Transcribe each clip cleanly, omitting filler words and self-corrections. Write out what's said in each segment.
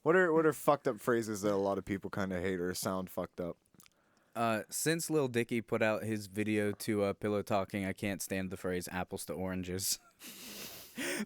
What are fucked up phrases that a lot of people kind of hate or sound fucked up? Since Lil Dicky put out his video to Pillow Talking, I can't stand the phrase apples to oranges.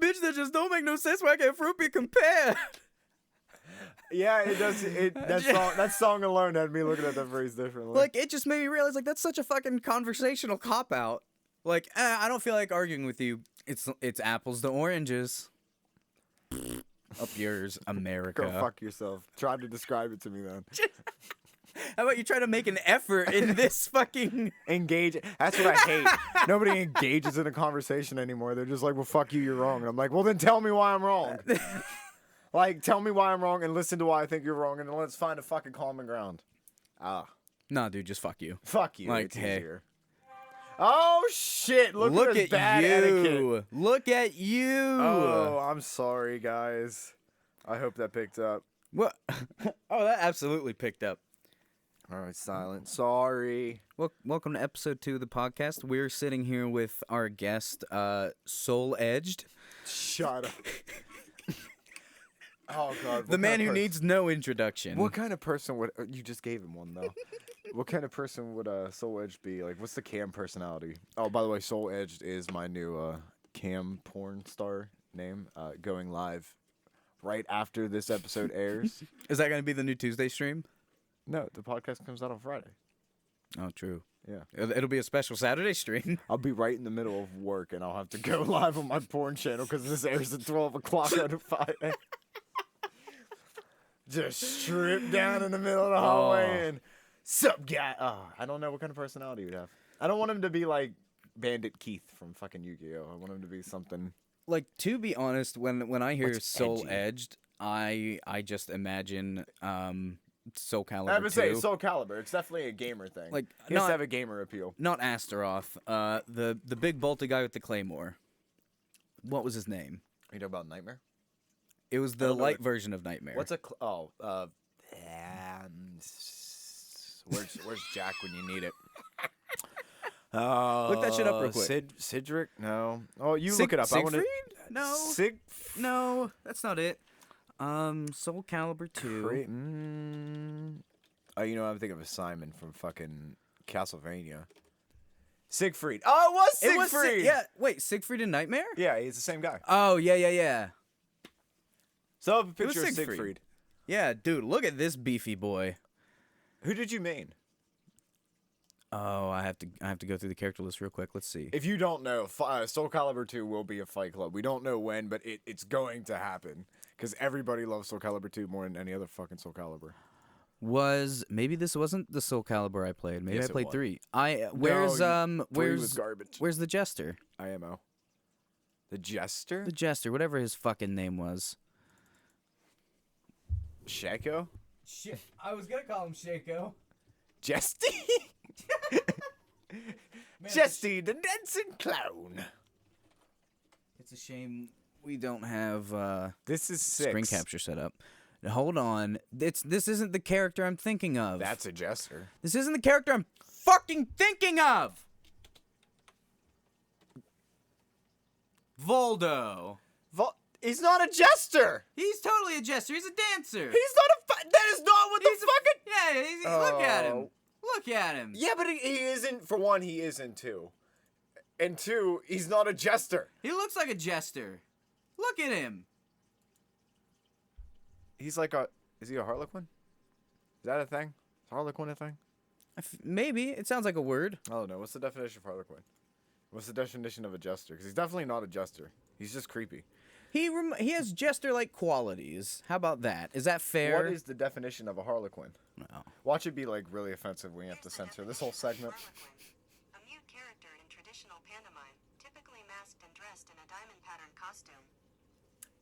Bitch, that just don't make no sense. Why can't fruit be compared? Yeah, it does. That song alone had me looking at that phrase differently. Like, it just made me realize, like, that's such a fucking conversational cop-out. Like, I don't feel like arguing with you. It's apples to oranges. Up yours, America. Go fuck yourself. Try to describe it to me then. How about you try to make an effort in this fucking... Engage. That's what I hate. Nobody engages in a conversation anymore. They're just like, well, fuck you, you're wrong. And I'm like, well, then tell me why I'm wrong. Like, tell me why I'm wrong and listen to why I think you're wrong, and then let's find a fucking common ground. Nah, dude, just fuck you. Fuck you. Like, it's hey. easier. Oh, shit. Look at bad you. etiquette. Look at you. Oh, I'm sorry, guys. I hope that picked up. What? Oh, that absolutely picked up. All right, silent. Sorry. Well, welcome to episode 2 of the podcast. We're sitting here with our guest, Soul Edged. Shut up. Oh, God. The man who needs no introduction. What kind of person would... You just gave him one, though. What kind of person would Soul Edged be? Like, what's the cam personality? Oh, by the way, Soul Edged is my new cam porn star name, going live right after this episode airs. Is that going to be the new Tuesday stream? No, the podcast comes out on Friday. Oh, true. Yeah. It'll be a special Saturday stream. I'll be right in the middle of work, and I'll have to go live on my porn channel because this airs at 12 o'clock on Friday. Just strip down in the middle of the hallway and... Sup, guy? Oh, I don't know what kind of personality you'd have. I don't want him to be like Bandit Keith from fucking Yu-Gi-Oh! I want him to be something... Like, to be honest, when I hear Soul edgy? Edged, I just imagine Soul Calibur I would 2. say Soul Calibur. It's definitely a gamer thing. Like, he has to have a gamer appeal. Not Astaroth. The big bolty guy with the claymore. What was his name? Are you talking about Nightmare? It was the light version of Nightmare. What's a... Where's Jack when you need it? Look that shit up real quick. Cedric? No. Oh, you look it up. Siegfried? No. No, that's not it. Soul Calibur 2. Oh, you know, I'm thinking of Simon from fucking Castlevania. Siegfried. Oh, it was Siegfried! Yeah, wait, Siegfried in Nightmare? Yeah, he's the same guy. Oh, yeah. So I have a It was picture of Siegfried. Siegfried. Yeah, dude, look at this beefy boy. Who did you main? Oh, I have to go through the character list real quick. Let's see. If you don't know, Soul Calibur 2 will be a fight club. We don't know when, but it's going to happen. Because everybody loves Soul Calibur 2 more than any other fucking Soul Calibur. Maybe this wasn't the Soul Calibur I played. Maybe Yes, I played it was. 3. 3 was garbage. Where's the Jester? IMO. The Jester? The Jester, whatever his fucking name was. Shaco? Shit, I was gonna call him Shaco. Jesty? Jesty, the dancing clown. It's a shame we don't have This is 6. screen capture set up. Now, hold on. This isn't the character I'm thinking of. That's a jester. This isn't the character I'm fucking thinking of. Voldo. He's not a jester. He's totally a jester. He's a dancer. He's not a... That is not what He's the fucking... Yeah, look at him. Look at him. Yeah, but he isn't... For one, he isn't, too. And 2, he's not a jester. He looks like a jester. Look at him. He's like a... Is he a harlequin? Is that a thing? Is harlequin a thing? Maybe. It sounds like a word. I don't know. What's the definition of harlequin? What's the definition of a jester? Because he's definitely not a jester. He's just creepy. He has jester-like qualities. How about that? Is that fair? What is the definition of a harlequin? No. Watch it be like really offensive when you have to censor this whole segment. A mute character in traditional pantomime, typically masked and dressed in a diamond pattern costume.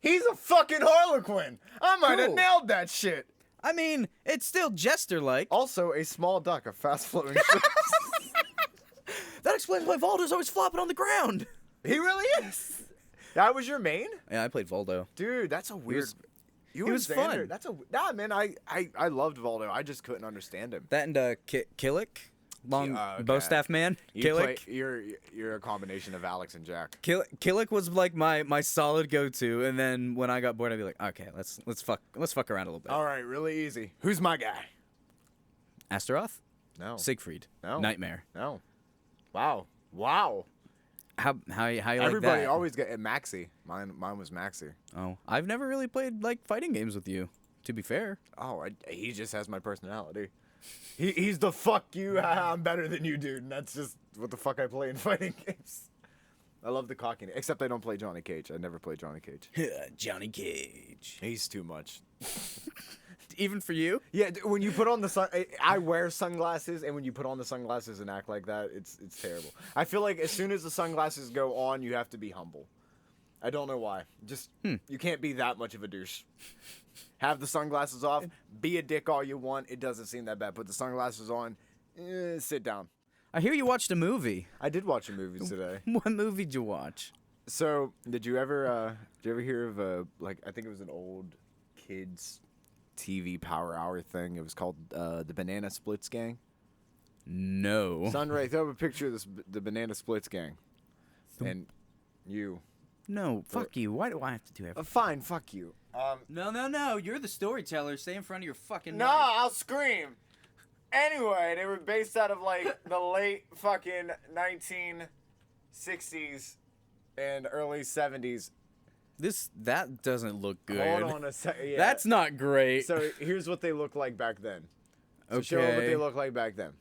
He's a fucking harlequin! I might have Cool. nailed that shit! I mean, it's still jester-like. Also, a small duck, a fast-flowing ship. That explains why Voldo's always flopping on the ground. He really is! That was your main? Yeah, I played Voldo. Dude, that's a weird... he was fun. That's a... Nah, man, I loved Voldo. I just couldn't understand him. That and Killick. long Okay. bow staff man. Killick. You're a combination of Alex and Jack. Killick was like my solid go-to, and then when I got bored, I'd be like, okay, let's fuck around a little bit. All right, really easy. Who's my guy? Astaroth, No. Siegfried, No. Nightmare. No. Wow. How you like Everybody that? always get Maxi. Mine was Maxi. Oh, I've never really played like fighting games with you. To be fair, Oh, he just has my personality. He's the fuck you. I'm better than you, dude. And that's just what the fuck I play in fighting games. I love the cockiness. Except I don't play Johnny Cage. I never play Johnny Cage. Johnny Cage. He's too much. Even for you? Yeah, when you put on the I wear sunglasses, and when you put on the sunglasses and act like that, it's terrible. I feel like as soon as the sunglasses go on, you have to be humble. I don't know why. Just you can't be that much of a douche. Have the sunglasses off. Be a dick all you want. It doesn't seem that bad. Put the sunglasses on. Sit down. I hear you watched a movie. I did watch a movie today. What movie did you watch? So, did you ever hear of I think it was an old kids TV Power Hour thing. It was called the Banana Splits Gang. No. Sunray, throw up a picture of the Banana Splits Gang. And you. No, fuck you. Why do I have to do everything? Fine, fuck you. No. You're the storyteller. Stay in front of your fucking No, mic. I'll scream. Anyway, they were based out of like the late fucking 1960s and early 70s. That doesn't look good. Hold on a second. Yeah. That's not great. So here's what they look like back then. So show them what they look like back then.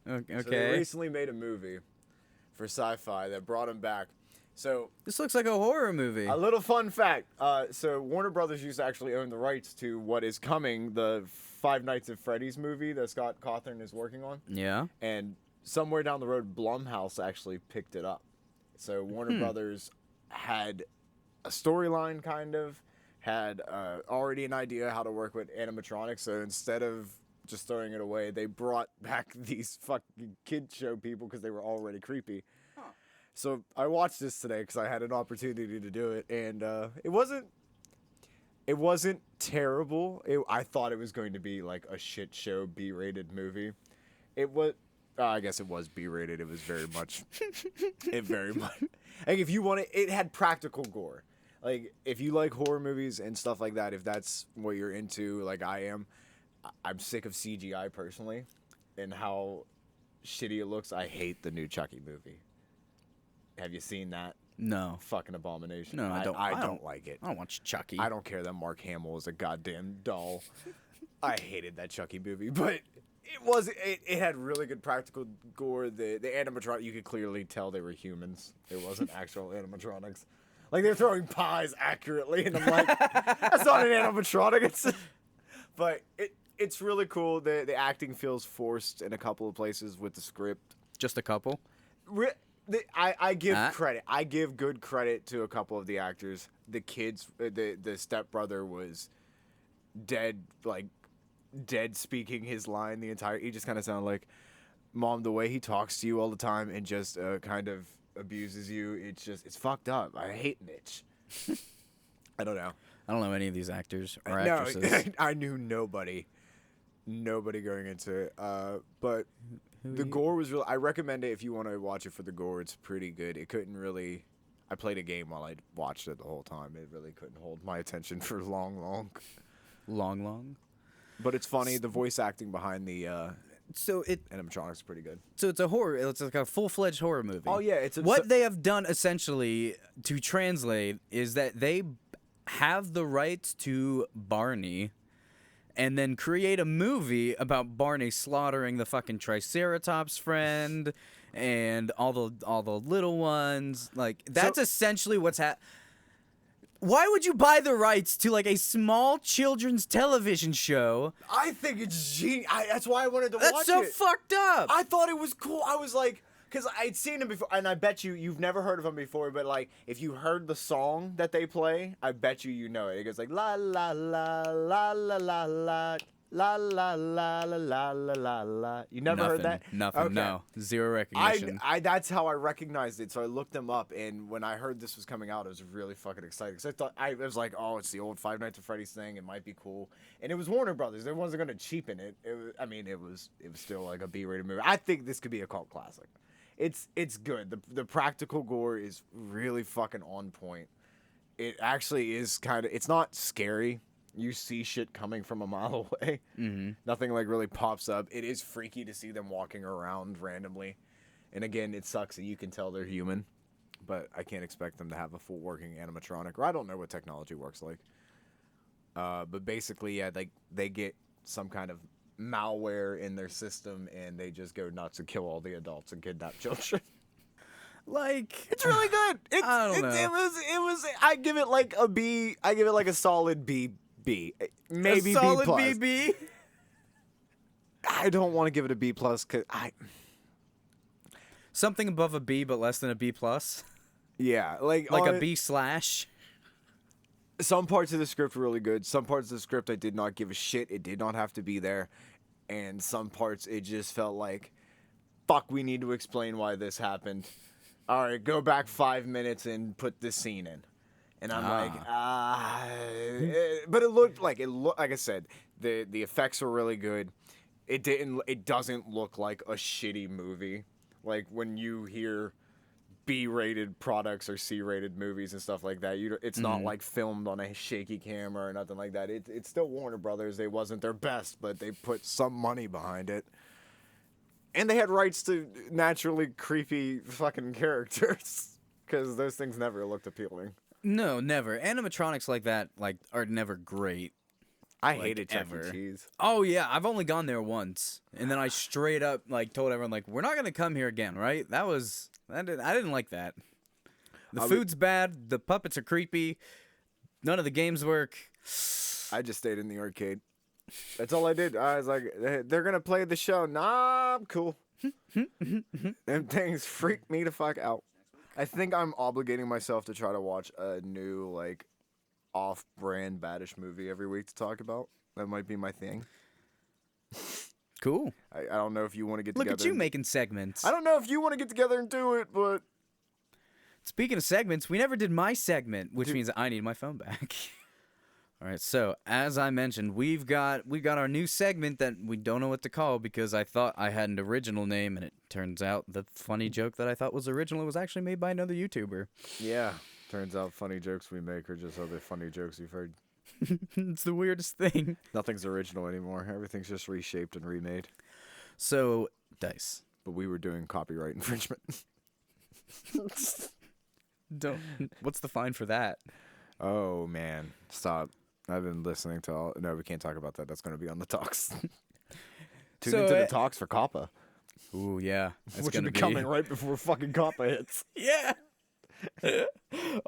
Okay. So they recently made a movie for sci-fi that brought them back. So This looks like a horror movie. a little fun fact. So Warner Brothers used to actually own the rights to what is coming, the Five Nights at Freddy's movie that Scott Cawthon is working on. Yeah. And somewhere down the road, Blumhouse actually picked it up. So Warner Brothers had a storyline, kind of, had already an idea how to work with animatronics. So instead of just throwing it away, they brought back these fucking kid show people because they were already creepy. So I watched this today because I had an opportunity to do it, and it wasn't terrible. I thought it was going to be like a shit show B-rated movie. It was. I guess it was B-rated. It was very much. Like if you want it had practical gore. Like if you like horror movies and stuff like that, if that's what you're into, like I am, I'm sick of CGI personally, and how shitty it looks. I hate the new Chucky movie. Have you seen that? No. Fucking abomination. No, I don't. I don't like it. I don't watch Chucky. I don't care that Mark Hamill is a goddamn doll. I hated that Chucky movie, but it had really good practical gore. The animatronic, you could clearly tell they were humans. It wasn't actual animatronics. Like they're throwing pies accurately, and I'm like, that's not an animatronic. But it's really cool. The acting feels forced in a couple of places with the script. Just a couple. I give credit. I give good credit to a couple of the actors. The kids, the stepbrother was dead speaking his line the entire. He just kind of sounded like, Mom, the way he talks to you all the time and just kind of abuses you. It's fucked up. I hate Mitch. I don't know. I don't know any of these actors or No, actresses. I knew nobody going into it. But the gore was real. I recommend it if you want to watch it for the gore. It's pretty good. It couldn't really. I played a game while I watched it the whole time. It really couldn't hold my attention for long. Long. But it's funny. The voice acting behind the So animatronics is pretty good. So it's a horror. It's like a full-fledged horror movie. Oh yeah, What they have done essentially to translate is that they have the rights to Barney, and then create a movie about Barney slaughtering the fucking Triceratops friend and all the little ones. Like that's essentially what's Why would you buy the rights to like a small children's television show? I think it's genius. That's why I wanted to watch it. That's so fucked up. I thought it was cool. I was like, because I'd seen him before, and I bet you've never heard of him before, but like, if you heard the song that they play, I bet you know it. It goes like, la la la la la la la La la la la la la la la. You never heard that? Nothing. Okay. No. Zero recognition. That's how I recognized it. So I looked them up, and when I heard this was coming out, I was really fucking excited. Because I was like, oh, it's the old Five Nights at Freddy's thing. It might be cool. And it was Warner Brothers. They wasn't gonna cheapen it. It was still like a B-rated movie. I think this could be a cult classic. It's good. The practical gore is really fucking on point. It actually is kind of. It's not scary. You see shit coming from a mile away. Mm-hmm. Nothing like really pops up. It is freaky to see them walking around randomly. And again, it sucks that you can tell they're human. But I can't expect them to have a full working animatronic. Or I don't know what technology works like. But basically, yeah, they get some kind of malware in their system and they just go nuts and kill all the adults and kidnap children. Like, It's really good. I don't know. It was. I give it like a B. I give it like a solid B. Maybe a solid B plus. BB. I don't want to give it a B plus because Something above a B, but less than a B plus. like Like a B slash. Some parts of the script were really good. Some parts of the script I did not give a shit. It did not have to be there, and some parts it just felt like, fuck, we need to explain why this happened. All right, go back 5 minutes and put this scene in. And I'm but it looked like I said, the effects were really good. It doesn't look like a shitty movie. Like when you hear B-rated products or C-rated movies and stuff like that, it's not like filmed on a shaky camera or nothing like that. It's still Warner Brothers. They wasn't their best, but they put some money behind it. And they had rights to naturally creepy fucking characters because those things never looked appealing. No, never. Animatronics like that are never great. I hated Chuck E. ever. Cheese. Oh yeah, I've only gone there once, and then I straight up told everyone we're not gonna come here again, right? I didn't like that. The food's bad. The puppets are creepy. None of the games work. I just stayed in the arcade. That's all I did. I was like, they're gonna play the show. Nah, I'm cool. Them things freak me the fuck out. I think I'm obligating myself to try to watch a new off-brand baddish movie every week to talk about. That might be my thing. Cool. I don't know if you want to get Look together. at you making segments. I don't know if you want to get together and do it, but Speaking of segments, we never did my segment, which means I need my phone back. All right, so as I mentioned, we've got our new segment that we don't know what to call because I thought I had an original name, and it turns out the funny joke that I thought was original was actually made by another YouTuber. yeah. Turns out funny jokes we make are just other funny jokes you've heard. It's the weirdest thing. Nothing's original anymore. Everything's just reshaped and remade. So, Dice. But we were doing copyright infringement. Don't. What's the fine for that? Oh, man. Stop. I've been listening to all... No, we can't talk about that. That's going to be on the talks. Tune into the talks for COPPA. Ooh, yeah. That's Which will gonna be coming right before fucking COPPA hits. Yeah.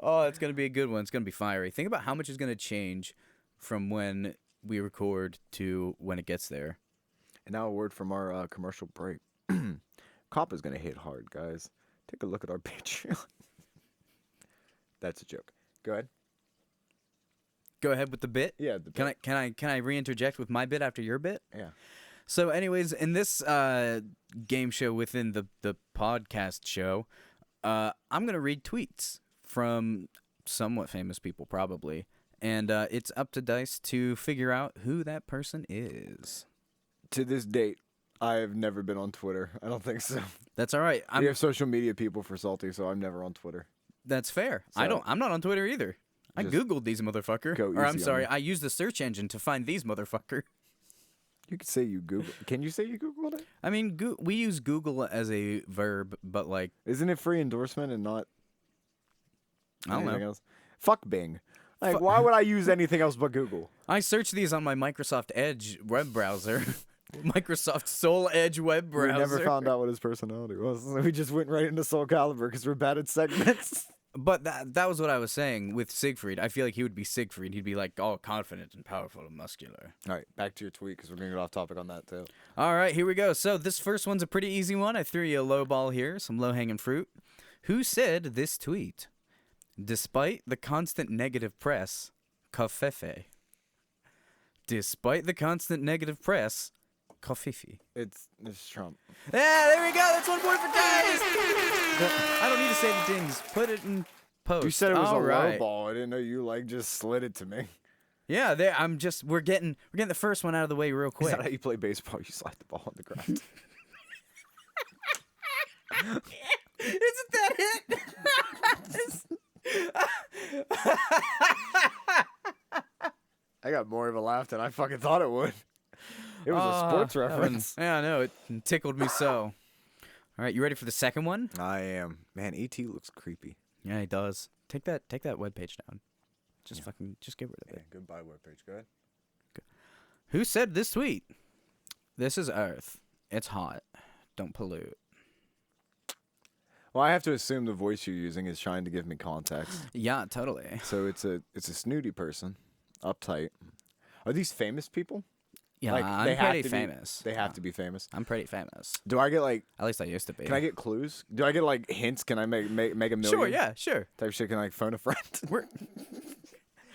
Oh, it's going to be a good one. It's going to be fiery. Think about how much is going to change from when we record to when it gets there. And now a word from our commercial break. COPPA's going to hit hard, guys. Take a look at our Patreon. That's a joke. Go ahead. Go ahead with the bit. Yeah. Can I reinterject with my bit after your bit? Yeah. So, anyways, in this game show within the podcast show, I'm gonna read tweets from somewhat famous people, probably, and it's up to Dice to figure out who that person is. To this date, I have never been on Twitter. I don't think so. That's all right. We have social media people for Salty, so I'm never on Twitter. That's fair. So, I'm not on Twitter either. I googled these motherfucker. Go Or I'm easy on sorry, me. I used the search engine to find these motherfucker. You could say you Google. Can you say you Googled it? I mean, we use Google as a verb, but Isn't it free endorsement and not I don't anything know. else? Fuck Bing. Why would I use anything else but Google? I searched these on my Microsoft Edge web browser. Microsoft Soul Edge web browser. We never found out what his personality was. We just went right into Soul Calibur because we're bad at segments. But that was what I was saying with Siegfried. I feel like he would be Siegfried. He'd be all confident and powerful and muscular. All right, back to your tweet because we're going to get off topic on that too. All right, here we go. So this first one's a pretty easy one. I threw you a low ball here, some low-hanging fruit. Who said this tweet? Despite the constant negative press, covfefe. despite the constant negative press, Kofifi. It's Trump. Yeah, there we go. That's 1 point for guys. I don't need to say the dings. Put it in post. You said it was All a right. low ball. I didn't know you like just slid it to me. Yeah, we're getting the first one out of the way real Is quick. that how you play baseball? You slide the ball on the ground. Isn't that it? I got more of a laugh than I fucking thought it would. It was a sports that one- reference. Yeah, I know. It tickled me so. All right, you ready for the second one? I am. Man, ET looks creepy. Yeah, he does. Take that webpage down. Just get rid of it. Goodbye webpage. Go ahead. Who said this tweet? This is Earth. It's hot. Don't pollute. Well, I have to assume the voice you're using is trying to give me context. Yeah, totally. So it's a snooty person, uptight. Are these famous people? Yeah, Like, I'm they have pretty to be- famous. They have to be famous. I'm pretty famous. Do I get like? At least I used to be. Can I get clues? Do I get like hints? Can I make a million? Sure, yeah, sure. Type shit. Can I like phone a friend? We're-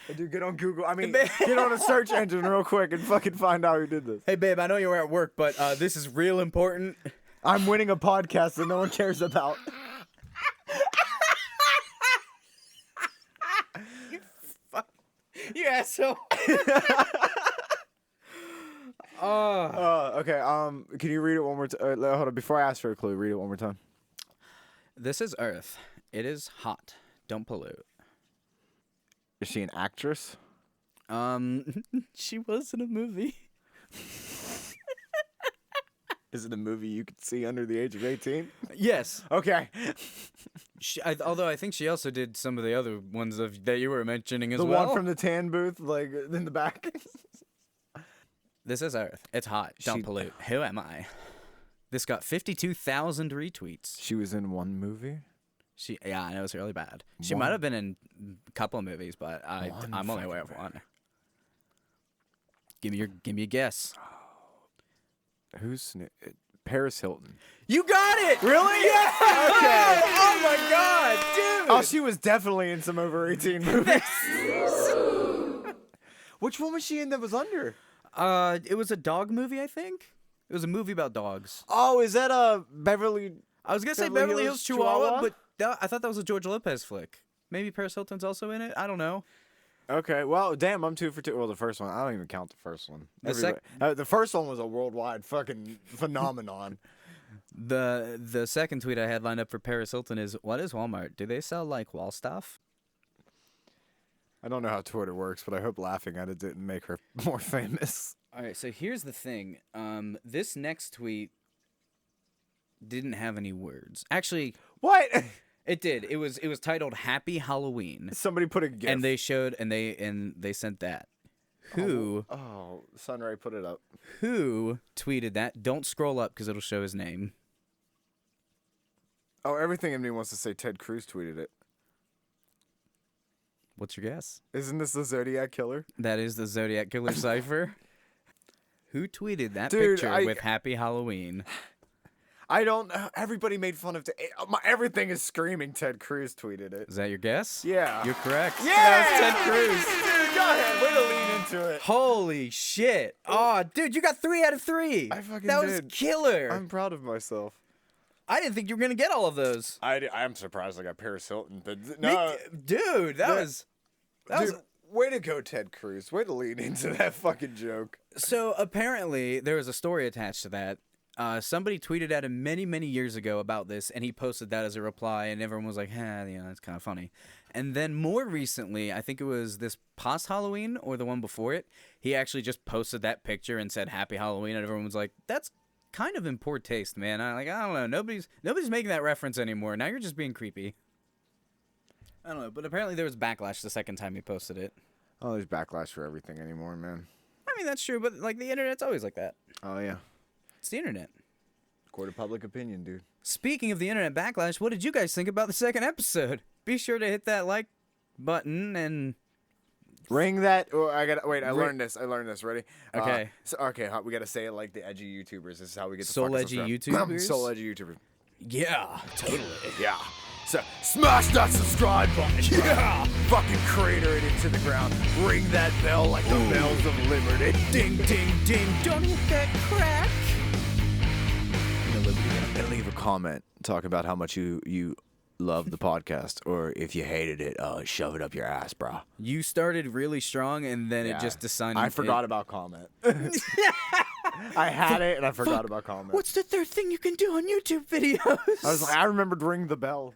Hey, dude, get on Google. I mean, Hey, babe. get on a search engine real quick and fucking find out who did this. Hey, babe, I know you were at work, but this is real important. I'm winning a podcast that no one cares about. You asshole. Okay. Can you read it one more time? Hold on. Before I ask for a clue, read it one more time. This is Earth. It is hot. Don't pollute. Is she an actress? She was in a movie. Is it a movie you could see under the age of 18? Yes. Okay. Although I think she also did some of the other ones that you were mentioning as The well. one from the tan booth, like in the back. This is Earth. It's hot. Don't pollute. Who am I? This got 52,000 retweets. She was in one movie. Yeah, I know it's really bad. She One? might have been in a couple of movies, but I'm only aware of fucking one. Give me a guess. Who's Paris Hilton? You got it! Really? Yeah! Okay. Oh my god, dude! Oh, she was definitely in some over 18 movies. Which one was she in that was under? It was a dog movie, I think. It was a movie about dogs. Oh, is that Beverly? I was gonna say Beverly Beverly Hills Hills Chihuahua, Chihuahua? but I thought that was a George Lopez flick. Maybe Paris Hilton's also in it. I don't know. Okay, well, damn, I'm 2 for 2. Well, the first one, I don't even count the first one. The The first one was a worldwide fucking phenomenon. The second tweet I had lined up for Paris Hilton is, what is Walmart? Do they sell like wall stuff? I don't know how Twitter works, but I hope laughing at it didn't make her more famous. All right, so here's the thing. This next tweet didn't have any words. Actually, What? it did. It was titled Happy Halloween. Somebody put a GIF. And they showed and they sent that. Who Oh, Sunray put it up. who tweeted that? Don't scroll up because it'll show his name. Oh, everything in me wants to say Ted Cruz tweeted it. What's your guess? Isn't this the Zodiac Killer? That is the Zodiac Killer cipher. Who tweeted that Dude, picture with Happy Halloween? I don't know. Everybody made fun of everything is screaming Ted Cruz tweeted it. Is that your guess? Yeah. You're correct. Yeah! That was Ted Cruz. Dude, go ahead. Way to lean into it. Holy shit. Oh, dude, you got 3 out of 3. I fucking That was did. killer. I'm proud of myself. I didn't think you were going to get all of those. I'm surprised I got Paris Hilton. But Dude, that was... Dude, way to go, Ted Cruz. Way to lean into that fucking joke. So apparently there was a story attached to that. Somebody tweeted at him many, many years ago about this, and he posted that as a reply, and everyone was like, that's kind of funny. And then more recently, I think it was this past Halloween or the one before it, he actually just posted that picture and said Happy Halloween, and everyone was like, that's kind of in poor taste, man. I don't know. Nobody's making that reference anymore. Now you're just being creepy. I don't know, but apparently there was backlash the second time he posted it. Oh, there's backlash for everything anymore, man. I mean, that's true, but like the internet's always like that. Oh, yeah. It's the internet. Court of public opinion, dude. Speaking of the internet backlash, what did you guys think about the second episode? Be sure to hit that like button and Ring that. Oh, I learned this. Ready? Okay. We gotta say it like the edgy YouTubers. This is how we get the Soul fucking edgy subscribe. YouTubers? Soul edgy YouTubers. yeah, totally. Yeah. So smash that subscribe button. Yeah. Fucking crater it into the ground. Ring that bell like the bells of liberty. Ding, ding, ding. Don't hit that crack. And leave a comment talking about how much you love the podcast, or if you hated it, shove it up your ass, bro. You started really strong, and then it just decided. I forgot about comment. I had it, and I forgot about comment. What's the third thing you can do on YouTube videos? I was like, I remembered ring the bell.